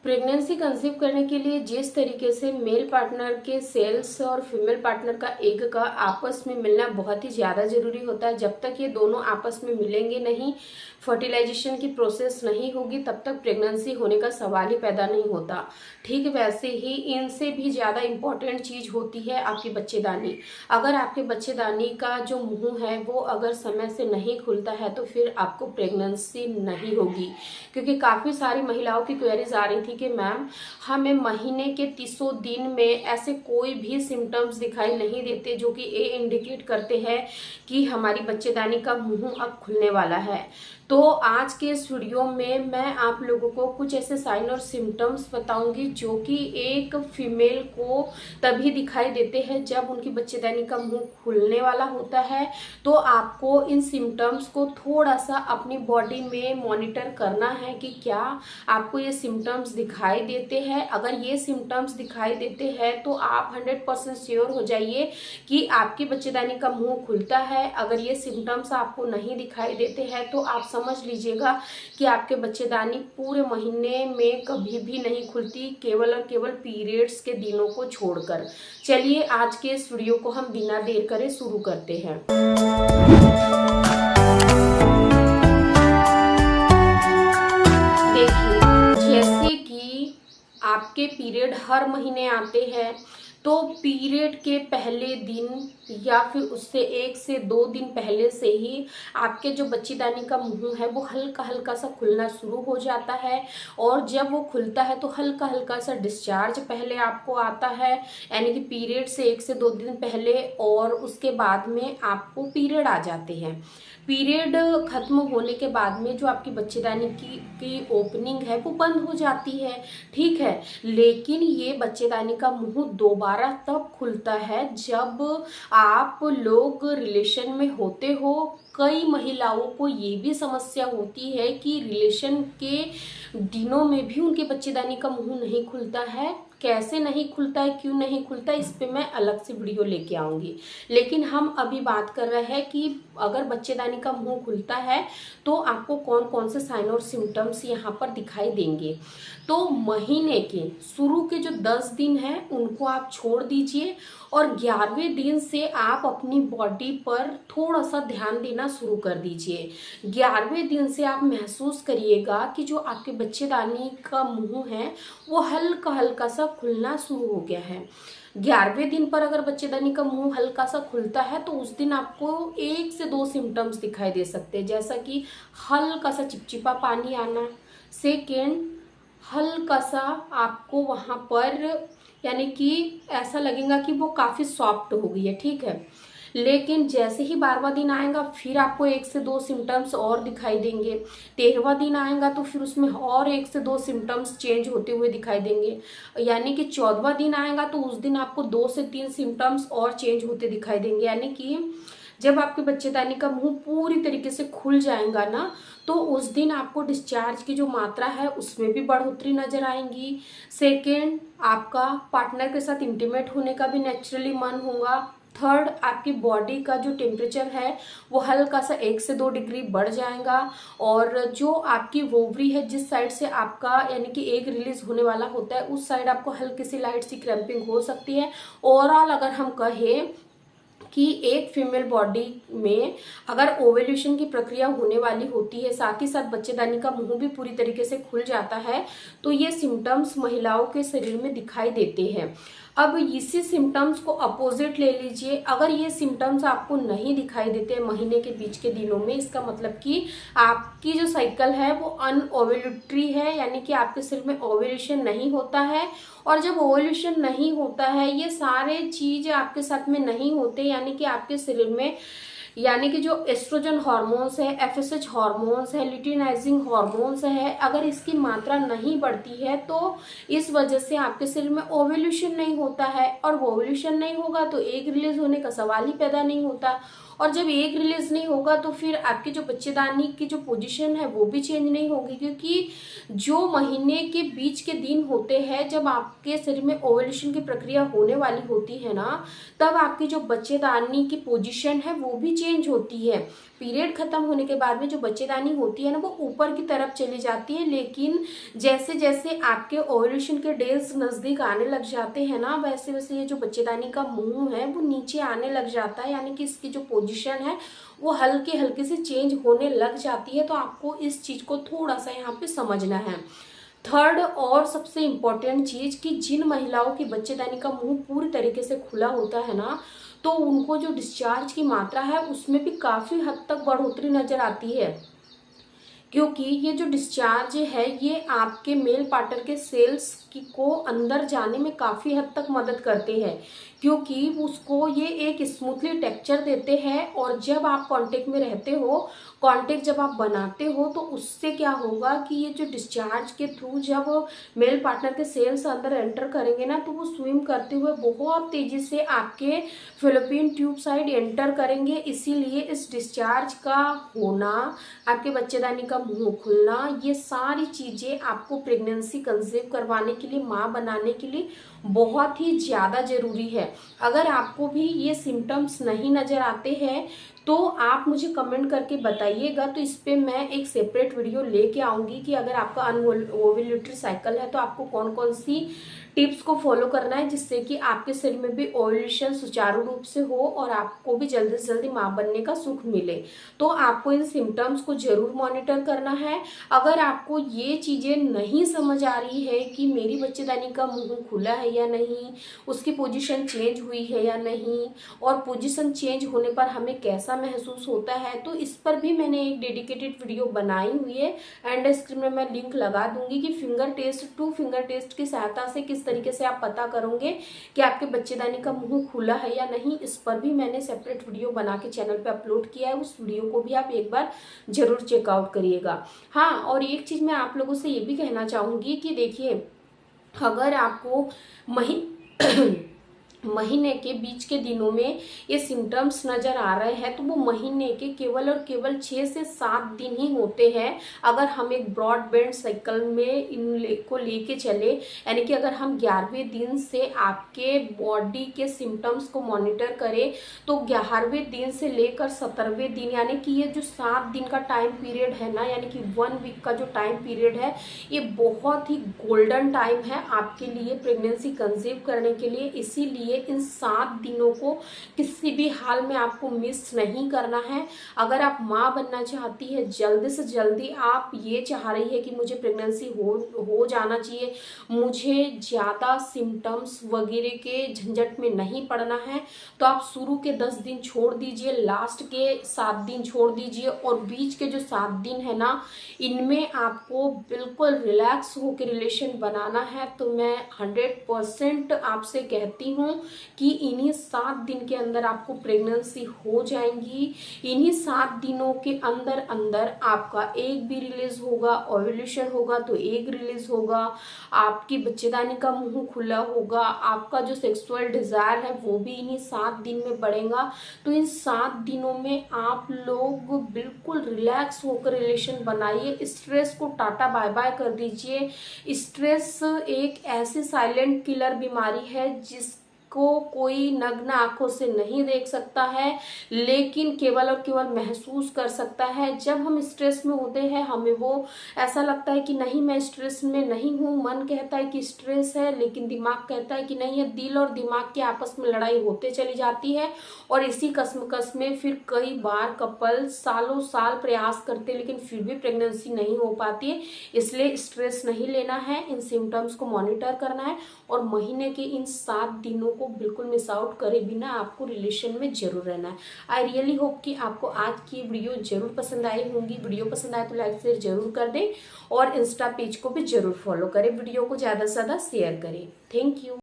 Pregnancy conceive करने के लिए जिस तरीके से मेल पार्टनर के सेल्स और फीमेल पार्टनर का एग का आपस में मिलना बहुत ही ज़्यादा ज़रूरी होता है। जब तक ये दोनों आपस में मिलेंगे नहीं, फर्टिलाइजेशन की प्रोसेस नहीं होगी, तब तक प्रेगनेंसी होने का सवाल ही पैदा नहीं होता। ठीक वैसे ही इनसे भी ज़्यादा इम्पॉर्टेंट चीज़ होती है आपकी बच्चेदानी। अगर आपके बच्चेदानी का जो मुंह है वो अगर समय से नहीं खुलता है तो फिर आपको प्रेगनेंसी नहीं होगी। क्योंकि काफ़ी सारी महिलाओं की क्वेरीज आ रही थी कि मैम हमें महीने के 30 दिन में ऐसे कोई भी सिम्टम्स दिखाई नहीं देते जो कि ये इंडिकेट करते हैं कि हमारी बच्चेदानी का मुंह अब खुलने वाला है। तो आज के इस वीडियो में मैं आप लोगों को कुछ ऐसे साइन और सिम्टम्स बताऊंगी जो कि एक फीमेल को तभी दिखाई देते हैं जब उनकी बच्चेदानी का मुंह खुलने वाला होता है। तो आपको इन सिम्टम्स को थोड़ा सा अपनी बॉडी में मॉनिटर करना है कि क्या आपको ये सिम्टम्स दिखाई देते हैं। अगर ये सिम्टम्स दिखाई देते हैं तो आप 100% श्योर हो जाइए कि आपकी बच्चेदानी का मुंह खुलता है। अगर ये सिम्टम्स आपको नहीं दिखाई देते हैं तो आप समझ लीजिएगा कि आपके बच्चेदानी पूरे महीने में कभी भी नहीं खुलती, केवल और केवल पीरियड्स के दिनों को छोड़कर। चलिए आज के इस वीडियो को हम बिना देर करे शुरू करते हैं। देखिए, जैसे कि आपके पीरियड हर महीने आते हैं तो पीरियड के पहले दिन या फिर उससे 1 से 2 दिन पहले से ही आपके जो बच्चेदानी का मुंह है वो हल्का हल्का सा खुलना शुरू हो जाता है। और जब वो खुलता है तो हल्का हल्का सा डिस्चार्ज पहले आपको आता है, यानी कि पीरियड से 1 से 2 दिन पहले, और उसके बाद में आपको पीरियड आ जाते हैं। पीरियड खत्म होने के बाद में जो आपकी बच्चेदानी की ओपनिंग है वो बंद हो जाती है, ठीक है। लेकिन ये बच्चेदानी का मुंह दोबारा तब खुलता है जब आप लोग रिलेशन में होते हो। कई महिलाओं को ये भी समस्या होती है कि रिलेशन के दिनों में भी उनके बच्चेदानी का मुंह नहीं खुलता है। कैसे नहीं खुलता है, क्यों नहीं खुलता है, इस पे मैं अलग से वीडियो लेके आऊंगी। लेकिन हम अभी बात कर रहे हैं कि अगर बच्चेदानी का मुंह खुलता है तो आपको कौन कौन से साइन और सिम्टम्स यहाँ पर दिखाई देंगे। तो महीने के शुरू के जो 10 दिन हैं उनको आप छोड़ दीजिए और 11वें दिन से आप अपनी बॉडी पर थोड़ा सा ध्यान देना शुरू कर दीजिए। 11वें दिन से आप महसूस करिएगा कि जो आपके बच्चेदानी का मुंह है वो हल्का हल्का सा खुलना शुरू हो गया है। 11वें दिन पर अगर बच्चेदानी का मुंह हल्का सा खुलता है तो उस दिन आपको 1 से 2 सिम्टम्स दिखाई दे सकते हैं, जैसा कि हल्का सा चिपचिपा पानी आना। सेकेंड, हल्का सा आपको वहाँ पर यानी कि ऐसा लगेगा कि वो काफ़ी सॉफ्ट हो गई है, ठीक है। लेकिन जैसे ही 12वां दिन आएगा फिर आपको 1 से 2 सिम्टम्स और दिखाई देंगे। 13वां दिन आएगा तो फिर उसमें और 1 से 2 सिम्टम्स चेंज होते हुए दिखाई देंगे। यानी कि 14वां दिन आएगा तो उस दिन आपको 2 से 3 सिम्टम्स और चेंज होते दिखाई देंगे। यानी कि जब आपके बच्चेदानी का मुंह पूरी तरीके से खुल जाएगा ना तो उस दिन आपको डिस्चार्ज की जो मात्रा है उसमें भी बढ़ोतरी नजर आएंगी। सेकेंड, आपका पार्टनर के साथ इंटीमेट होने का भी नेचुरली मन होगा। थर्ड, आपकी बॉडी का जो टेम्परेचर है वो हल्का सा 1 से 2 डिग्री बढ़ जाएगा। और जो आपकी वोवरी है, जिस साइड से आपका यानी कि एग रिलीज होने वाला होता है, उस साइड आपको हल्की सी लाइट सी क्रैम्पिंग हो सकती है। ओवरऑल अगर हम कहें कि एक फीमेल बॉडी में अगर ओवल्यूशन की प्रक्रिया होने वाली होती है, साथ ही साथ बच्चेदानी का मुंह भी पूरी तरीके से खुल जाता है, तो ये सिम्टम्स महिलाओं के शरीर में दिखाई देते हैं। अब इसी सिम्टम्स को अपोजिट ले लीजिए। अगर ये सिम्टम्स आपको नहीं दिखाई देते महीने के बीच के दिनों में, इसका मतलब कि आपकी जो साइकिल है वो अनओवल्यूटरी है, यानी कि आपके शरीर में ओवल्यूशन नहीं होता है। और जब ओवल्यूशन नहीं होता है, ये सारे चीज आपके साथ में नहीं होते, यानी कि आपके शरीर में यानी कि जो एस्ट्रोजन हार्मोन्स है, एफएसएच हार्मोन्स है, ल्यूटिनाइजिंग हार्मोन्स है, अगर इसकी मात्रा नहीं बढ़ती है तो इस वजह से आपके शरीर में ओवल्यूशन नहीं होता है। और ओवल्यूशन नहीं होगा तो एग रिलीज होने का सवाल ही पैदा नहीं होता। और जब एग रिलीज नहीं होगा तो फिर आपकी जो बच्चेदानी की जो पोजीशन है वो भी चेंज नहीं होगी, क्योंकि जो महीने के बीच के दिन होते हैं जब आपके शरीर में ओवल्यूशन की प्रक्रिया होने वाली होती है ना, तब आपकी जो बच्चेदानी की पोजीशन है वो भी चेंज होती है। पीरियड खत्म होने के बाद में जो बच्चेदानी होती है ना वो ऊपर की तरफ चली जाती है, लेकिन जैसे जैसे आपके ओव्यूलेशन के डेज नज़दीक आने लग जाते हैं ना, वैसे वैसे ये जो बच्चेदानी का मुंह है वो नीचे आने लग जाता है, यानी कि इसकी जो पोजीशन है वो हल्के हल्के से चेंज होने लग जाती है। तो आपको इस चीज़ को थोड़ा सा यहाँ पे समझना है। थर्ड और सबसे इम्पॉर्टेंट चीज़ कि जिन महिलाओं की बच्चेदानी का मुंह पूरी तरीके से खुला होता है ना, तो उनको जो डिस्चार्ज की मात्रा है उसमें भी काफ़ी हद तक बढ़ोतरी नज़र आती है, क्योंकि ये जो डिस्चार्ज है ये आपके मेल पार्टनर के सेल्स को अंदर जाने में काफ़ी हद तक मदद करते हैं, क्योंकि उसको ये एक स्मूथली टेक्सचर देते हैं। और जब आप कांटेक्ट में रहते हो, कांटेक्ट जब आप बनाते हो, तो उससे क्या होगा कि ये जो डिस्चार्ज के थ्रू जब मेल पार्टनर के सेल्स अंदर एंटर करेंगे ना, तो वो स्विम करते हुए बहुत तेज़ी से आपके फिलिपिन ट्यूब साइड एंटर करेंगे। इसीलिए इस डिस्चार्ज का होना, आपके बच्चेदानी का मुंह खुलना, ये सारी चीज़ें आपको प्रेगनेंसी कंसीव करवाने के लिए, माँ बनाने के लिए बहुत ही ज़्यादा ज़रूरी है। अगर आपको भी ये सिम्टम्स नहीं नज़र आते हैं तो आप मुझे कमेंट करके बताइएगा, तो इस पर मैं एक सेपरेट वीडियो लेके आऊँगी कि अगर आपका अनओव्यूलेटरी साइकिल है तो आपको कौन कौन सी टिप्स को फॉलो करना है, जिससे कि आपके शरीर में भी ओव्यूलेशन सुचारू रूप से हो और आपको भी जल्दी से जल्दी माँ बनने का सुख मिले। तो आपको इन सिम्टम्स को जरूर मॉनिटर करना है। अगर आपको ये चीज़ें नहीं समझ आ रही है कि मेरी बच्चेदानी का मुंह खुला है या नहीं, उसकी पोजीशन चेंज हुई है या नहीं, और पोजीशन चेंज होने पर हमें कैसा महसूस होता है, तो इस पर भी मैंने एक डेडिकेटेड वीडियो बनाई हुई है। एंड स्क्रीन में मैं लिंक लगा दूंगी कि फिंगर टेस्ट, 2 फिंगर टेस्ट की सहायता से किस तरीके से आप पता करोगे कि आपके बच्चेदानी का मुंह खुला है या नहीं। इस पर भी मैंने सेपरेट वीडियो बना के चैनल पे अपलोड किया है, उस वीडियो को भी आप एक बार जरूर चेकआउट करिएगा। हाँ, और एक चीज़ मैं आप लोगों से ये भी कहना चाहूँगी कि देखिए, अगर आपको महीने के बीच के दिनों में ये सिम्टम्स नज़र आ रहे हैं, तो वो महीने के केवल और केवल 6 से 7 दिन ही होते हैं। अगर हम एक ब्रॉडबैंड साइकिल में को लेके चले, यानी कि अगर हम 11वें दिन से आपके बॉडी के सिम्टम्स को मॉनिटर करें, तो 11वें दिन से लेकर 17वें दिन, यानी कि ये जो 7 दिन का टाइम पीरियड है ना, यानी कि 1 वीक का जो टाइम पीरियड है, ये बहुत ही गोल्डन टाइम है आपके लिए प्रेगनेंसी कंसीव करने के लिए। इसीलिए इन 7 दिनों को किसी भी हाल में आपको मिस नहीं करना है। अगर आप माँ बनना चाहती है, जल्दी से जल्दी आप ये चाह रही है कि मुझे प्रेगनेंसी हो जाना चाहिए, मुझे ज़्यादा सिम्टम्स वगैरह के झंझट में नहीं पड़ना है, तो आप शुरू के 10 दिन छोड़ दीजिए, लास्ट के 7 दिन छोड़ दीजिए, और बीच के जो 7 दिन है ना, इनमें आपको बिल्कुल रिलैक्स होकर रिलेशन बनाना है। तो मैं 100% आपसे कहती हूँ कि इन्हीं 7 दिन के अंदर आपको प्रेगनेंसी हो जाएंगी। इन्हीं 7 दिनों के अंदर अंदर आपका एग भी रिलीज होगा, ओव्यूलेशन होगा तो एग रिलीज होगा, आपकी बच्चेदानी का मुंह खुला होगा, आपका जो सेक्सुअल डिजायर है वो भी इन्हीं 7 दिन में बढ़ेगा। तो इन 7 दिनों में आप लोग बिल्कुल रिलैक्स होकर रिलेशन बनाइए, स्ट्रेस को टाटा बाय बाय कर दीजिए। स्ट्रेस एक ऐसी साइलेंट किलर बीमारी है जिसको कोई नग्न आंखों से नहीं देख सकता है, लेकिन केवल और केवल महसूस कर सकता है। जब हम स्ट्रेस में होते हैं, हमें वो ऐसा लगता है कि नहीं, मैं स्ट्रेस में नहीं हूँ, मन कहता है कि स्ट्रेस है, लेकिन दिमाग कहता है कि नहीं है। दिल और दिमाग की आपस में लड़ाई होते चली जाती है, और इसी कश्मकश में फिर कई बार कपल सालों साल प्रयास करते, लेकिन फिर भी प्रेगनेंसी नहीं हो पाती है। इसलिए स्ट्रेस नहीं लेना है, इन सिम्टम्स को मॉनिटर करना है, और महीने के इन 7 दिनों को बिल्कुल मिस आउट करे बिना आपको रिलेशन में जरूर रहना है। आई रियली होप कि आपको आज की वीडियो जरूर पसंद आई होंगी। वीडियो पसंद आए तो लाइक शेयर जरूर कर दें, और इंस्टा पेज को भी जरूर फॉलो करें। वीडियो को ज़्यादा से ज़्यादा शेयर करें। Thank you.